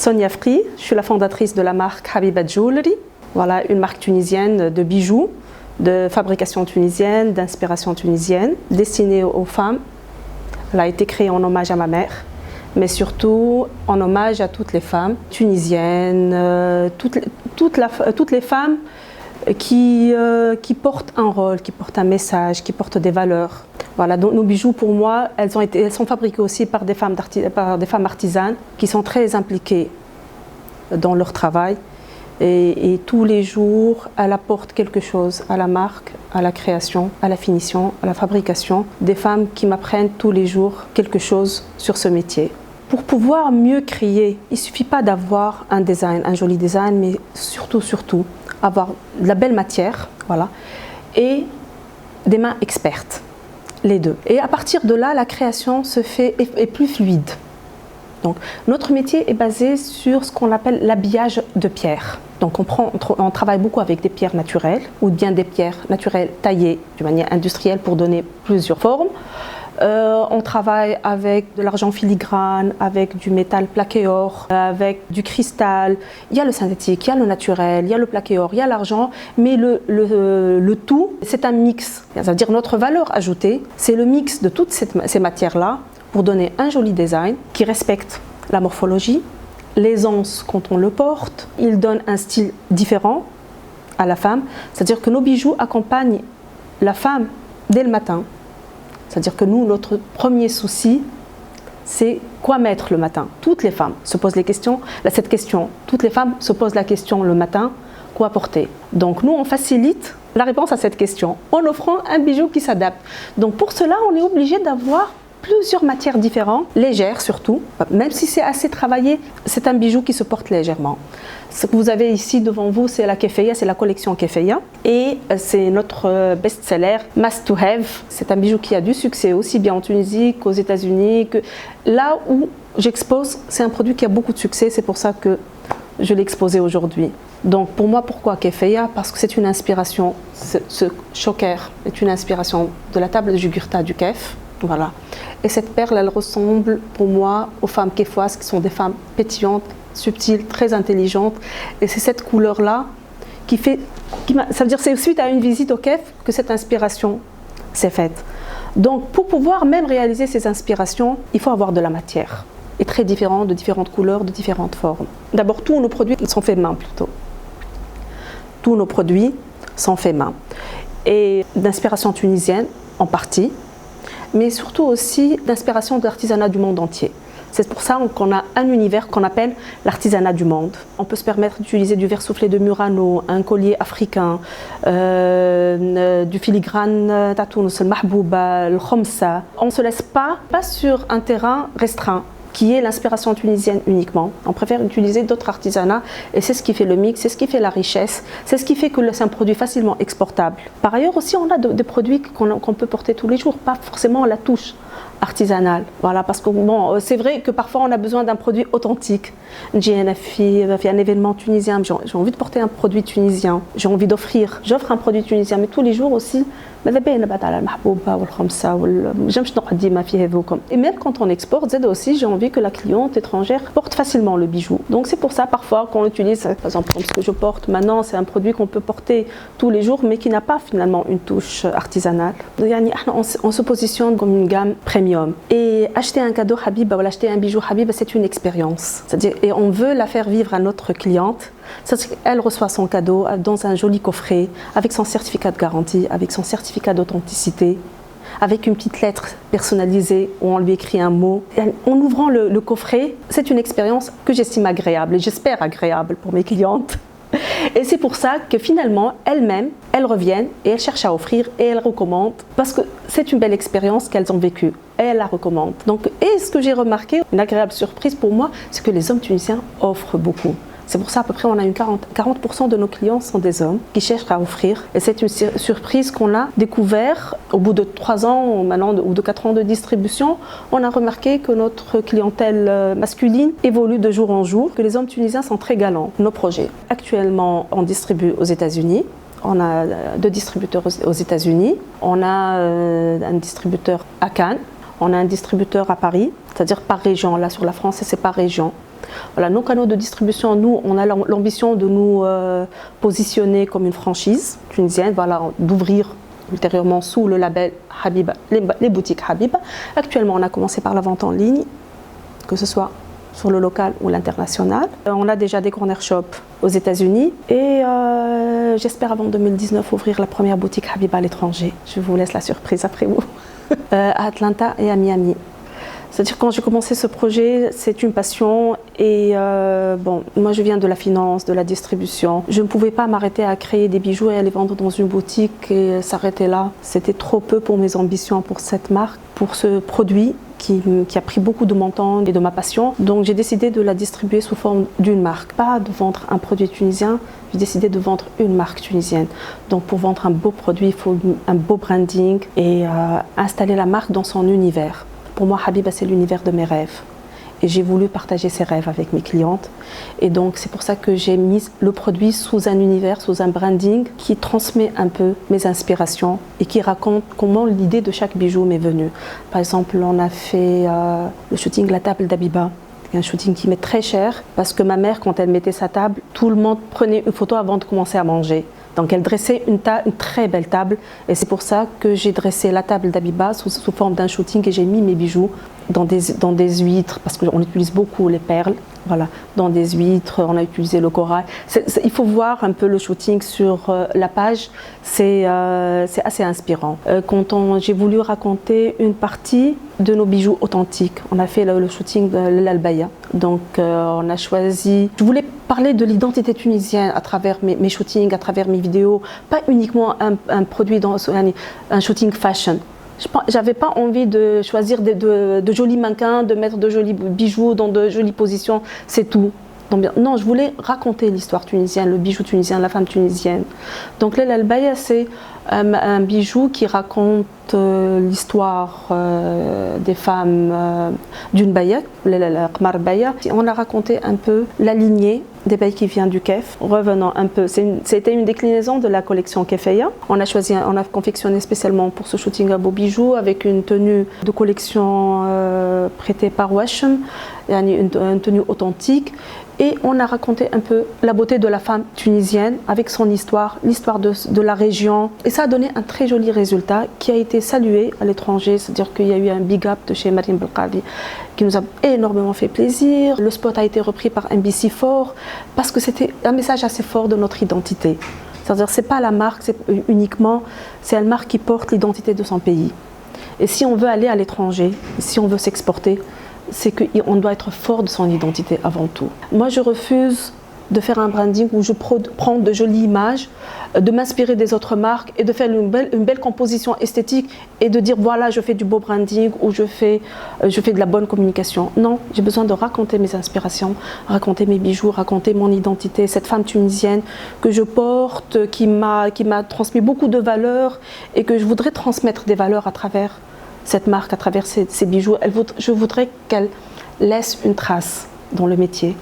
Sonia Fri, je suis la fondatrice de la marque Habiba Jewelry. Voilà, une marque tunisienne de bijoux, de fabrication tunisienne, d'inspiration tunisienne, destinée aux femmes. Elle a été créée en hommage à ma mère, mais surtout en hommage à toutes les femmes tunisiennes, toutes les femmes qui portent un rôle, qui portent un message, qui portent des valeurs. Voilà, donc nos bijoux, pour moi, elles sont fabriquées aussi par des femmes artisanes qui sont très impliquées dans leur travail. Et tous les jours, elle apporte quelque chose à la marque, à la création, à la finition, à la fabrication. Des femmes qui m'apprennent tous les jours quelque chose sur ce métier. Pour pouvoir mieux créer, il ne suffit pas d'avoir un design, un joli design, mais surtout, avoir de la belle matière, voilà, et des mains expertes, les deux. Et à partir de là, la création est plus fluide. Donc, notre métier est basé sur ce qu'on appelle l'habillage de pierre. Donc on travaille beaucoup avec des pierres naturelles ou bien des pierres naturelles taillées de manière industrielle pour donner plusieurs formes. On travaille avec de l'argent filigrane, avec du métal plaqué or, avec du cristal. Il y a le synthétique, il y a le naturel, il y a le plaqué or, il y a l'argent, mais le tout, c'est un mix. C'est-à-dire notre valeur ajoutée, c'est le mix de toutes ces matières-là pour donner un joli design qui respecte la morphologie, l'aisance quand on le porte. Il donne un style différent à la femme, c'est-à-dire que nos bijoux accompagnent la femme dès le matin. C'est-à-dire que nous, notre premier souci, c'est quoi mettre le matin. Toutes les femmes se posent cette question. Toutes les femmes se posent la question le matin, quoi porter. Donc nous, on facilite la réponse à cette question en offrant un bijou qui s'adapte. Donc pour cela, on est obligé d'avoir plusieurs matières différentes, légères surtout. Même si c'est assez travaillé, c'est un bijou qui se porte légèrement. Ce que vous avez ici devant vous, c'est la Kefeya, c'est la collection Kefeya. Et c'est notre best-seller, Must to Have. C'est un bijou qui a du succès aussi bien en Tunisie qu'aux États-Unis. Là où j'expose, c'est un produit qui a beaucoup de succès, c'est pour ça que je l'ai exposé aujourd'hui. Donc pour moi, pourquoi Kefeya? Parce que c'est une inspiration, ce choker est une inspiration de la table de Jugurtha du Kef. Voilà. Et cette perle, elle ressemble pour moi aux femmes kéfoises, qui sont des femmes pétillantes, subtiles, très intelligentes. Et c'est cette couleur-là ça veut dire c'est suite à une visite au Kef que cette inspiration s'est faite. Donc pour pouvoir même réaliser ces inspirations, il faut avoir de la matière. Et très différente, de différentes couleurs, de différentes formes. D'abord, tous nos produits sont faits main plutôt. Tous nos produits sont faits main. Et d'inspiration tunisienne en partie, mais surtout aussi d'inspiration de l'artisanat du monde entier. C'est pour ça qu'on a un univers qu'on appelle l'artisanat du monde. On peut se permettre d'utiliser du verre soufflé de Murano, un collier africain, du filigrane Tatounous, le Mahbouba, le Khomsa. On ne se laisse pas sur un terrain restreint, qui est l'inspiration tunisienne uniquement. On préfère utiliser d'autres artisanats et c'est ce qui fait le mix, c'est ce qui fait la richesse, c'est ce qui fait que c'est un produit facilement exportable. Par ailleurs aussi, on a des produits qu'on peut porter tous les jours, pas forcément la touche artisanale. Voilà, parce que bon, c'est vrai que parfois on a besoin d'un produit authentique. J'ai un événement tunisien, j'ai envie de porter un produit tunisien, j'ai envie j'offre un produit tunisien, mais tous les jours aussi, et même quand on exporte, aussi j'ai envie que la cliente étrangère porte facilement le bijou. Donc c'est pour ça parfois qu'on utilise, par exemple ce que je porte maintenant, c'est un produit qu'on peut porter tous les jours mais qui n'a pas finalement une touche artisanale. On se positionne comme une gamme premium. Et acheter un cadeau Habiba ou acheter un bijou Habiba, c'est une expérience. C'est-à-dire, et on veut la faire vivre à notre cliente. Elle reçoit son cadeau dans un joli coffret, avec son certificat de garantie, avec son certificat d'authenticité, avec une petite lettre personnalisée où on lui écrit un mot. En ouvrant le coffret, c'est une expérience que j'estime agréable et j'espère agréable pour mes clientes. Et c'est pour ça que finalement, elles-mêmes, elles reviennent et elles cherchent à offrir et elles recommandent parce que c'est une belle expérience qu'elles ont vécue et elles la recommandent. Donc, et ce que j'ai remarqué, une agréable surprise pour moi, c'est que les hommes tunisiens offrent beaucoup. C'est pour ça à peu près on a 40% de nos clients sont des hommes qui cherchent à offrir. Et c'est une surprise qu'on a découvert au bout de 3 ans maintenant, ou de 4 ans de distribution. On a remarqué que notre clientèle masculine évolue de jour en jour, que les hommes tunisiens sont très galants. Nos projets. Actuellement, on distribue aux États-Unis. On a 2 distributeurs aux États-Unis. On a un distributeur à Cannes. On a un distributeur à Paris, c'est-à-dire par région. Là, sur la France, c'est par région. Voilà, nos canaux de distribution, nous, on a l'ambition de nous positionner comme une franchise tunisienne, voilà, d'ouvrir ultérieurement sous le label Habiba, les boutiques Habiba. Actuellement, on a commencé par la vente en ligne, que ce soit sur le local ou l'international. On a déjà des corner shops aux États-Unis et j'espère avant 2019 ouvrir la première boutique Habiba à l'étranger. Je vous laisse la surprise après vous. À Atlanta et à Miami. C'est-à-dire quand j'ai commencé ce projet, c'est une passion et bon, moi je viens de la finance, de la distribution. Je ne pouvais pas m'arrêter à créer des bijoux et à les vendre dans une boutique et s'arrêter là. C'était trop peu pour mes ambitions, pour cette marque, pour ce produit qui a pris beaucoup de mon temps et de ma passion. Donc j'ai décidé de la distribuer sous forme d'une marque. Pas de vendre un produit tunisien, j'ai décidé de vendre une marque tunisienne. Donc pour vendre un beau produit, il faut un beau branding et installer la marque dans son univers. Pour moi, Habiba, c'est l'univers de mes rêves. Et j'ai voulu partager ces rêves avec mes clientes. Et donc, c'est pour ça que j'ai mis le produit sous un univers, sous un branding qui transmet un peu mes inspirations et qui raconte comment l'idée de chaque bijou m'est venue. Par exemple, on a fait le shooting La Table d'Habiba. Un shooting qui m'est très cher parce que ma mère, quand elle mettait sa table, tout le monde prenait une photo avant de commencer à manger. Donc elle dressait une très belle table et c'est pour ça que j'ai dressé la table d'Habiba sous forme d'un shooting et j'ai mis mes bijoux dans des huîtres parce qu'on utilise beaucoup les perles. Voilà, dans des huîtres, on a utilisé le corail. Il faut voir un peu le shooting sur la page, c'est assez inspirant. Quand j'ai voulu raconter une partie de nos bijoux authentiques, on a fait le shooting de l'Albaya. Donc on a choisi, je voulais parler de l'identité tunisienne à travers mes shootings, à travers mes vidéos, pas uniquement un produit dans un shooting fashion. J'avais pas envie de choisir de jolis mannequins, de mettre de jolis bijoux dans de jolies positions, c'est tout. Non, je voulais raconter l'histoire tunisienne, le bijou tunisien, la femme tunisienne. Donc l'Albaya, c'est un bijou qui raconte l'histoire des femmes d'une baya, l'Qmar Baya. On a raconté un peu la lignée des bays qui vient du Kef, revenant un peu. C'était une déclinaison de la collection Kefeya. On a confectionné spécialement pour ce shooting un beau bijou avec une tenue de collection prêtée par Washem, une tenue authentique. Et on a raconté un peu la beauté de la femme tunisienne avec son histoire, l'histoire de la région. Et ça a donné un très joli résultat qui a été salué à l'étranger. C'est-à-dire qu'il y a eu un big up de chez Marine Belqavi qui nous a énormément fait plaisir. Le spot a été repris par NBC4 parce que c'était un message assez fort de notre identité. C'est-à-dire que ce n'est pas la marque c'est une marque qui porte l'identité de son pays. Et si on veut aller à l'étranger, si on veut s'exporter, c'est qu'on doit être fort de son identité avant tout. Moi, je refuse de faire un branding où je prends de jolies images, de m'inspirer des autres marques et de faire une belle composition esthétique et de dire voilà, je fais du beau branding ou je fais de la bonne communication. Non, j'ai besoin de raconter mes inspirations, raconter mes bijoux, raconter mon identité, cette femme tunisienne que je porte, qui m'a transmis beaucoup de valeurs et que je voudrais transmettre des valeurs à travers cette marque, à travers ces bijoux. Je voudrais qu'elle laisse une trace dans le métier.